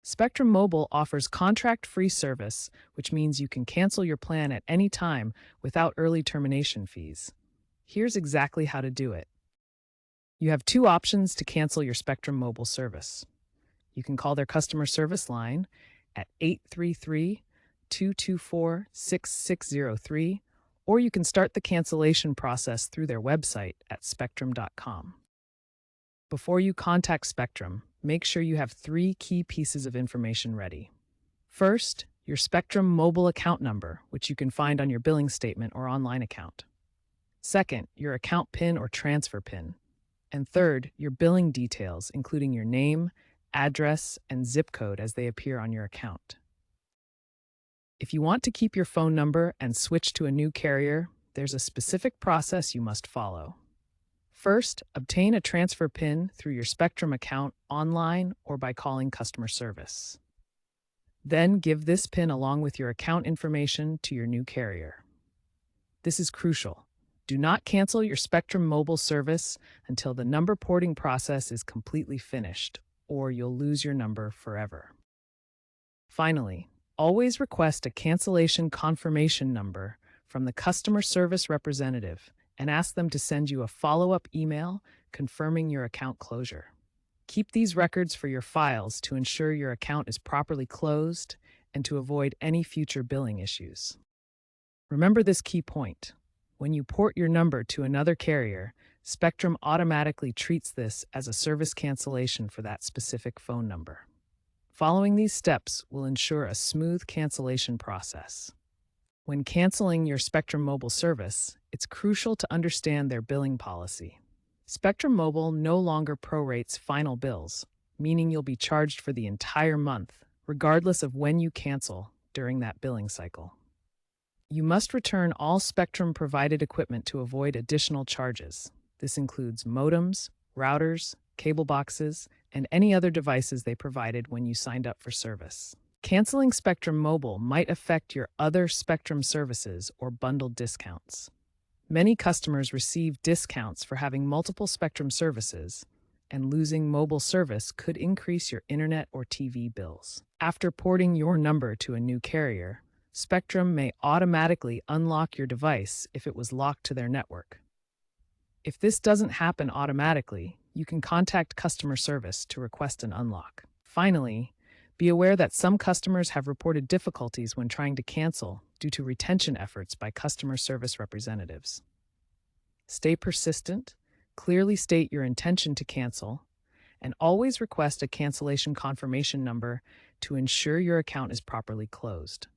Spectrum Mobile offers contract-free service, which means you can cancel your plan at any time without early termination fees. Here's exactly how to do it. You have two options to cancel your Spectrum Mobile service. You can call their customer service line at 833-224-6603, or you can start the cancellation process through their website at spectrum.com. Before you contact Spectrum, make sure you have three key pieces of information ready. First, your Spectrum mobile account number, which you can find on your billing statement or online account. Second, your account PIN or transfer PIN. And third, your billing details, including your name, address, and zip code as they appear on your account. If you want to keep your phone number and switch to a new carrier, there's a specific process you must follow. First, obtain a transfer PIN through your Spectrum account online or by calling customer service. Then give this PIN along with your account information to your new carrier. This is crucial. Do not cancel your Spectrum mobile service until the number porting process is completely finished, or you'll lose your number forever. Finally, always request a cancellation confirmation number from the customer service representative and ask them to send you a follow-up email confirming your account closure. Keep these records for your files to ensure your account is properly closed and to avoid any future billing issues. Remember this key point. When you port your number to another carrier, Spectrum automatically treats this as a service cancellation for that specific phone number. Following these steps will ensure a smooth cancellation process. When canceling your Spectrum Mobile service, it's crucial to understand their billing policy. Spectrum Mobile no longer prorates final bills, meaning you'll be charged for the entire month, regardless of when you cancel during that billing cycle. You must return all Spectrum-provided equipment to avoid additional charges. This includes modems, routers, cable boxes, and any other devices they provided when you signed up for service. Canceling Spectrum Mobile might affect your other Spectrum services or bundled discounts. Many customers receive discounts for having multiple Spectrum services, and losing mobile service could increase your internet or TV bills. After porting your number to a new carrier, Spectrum may automatically unlock your device if it was locked to their network. If this doesn't happen automatically, you can contact customer service to request an unlock. Finally, be aware that some customers have reported difficulties when trying to cancel due to retention efforts by customer service representatives. Stay persistent, clearly state your intention to cancel, and always request a cancellation confirmation number to ensure your account is properly closed.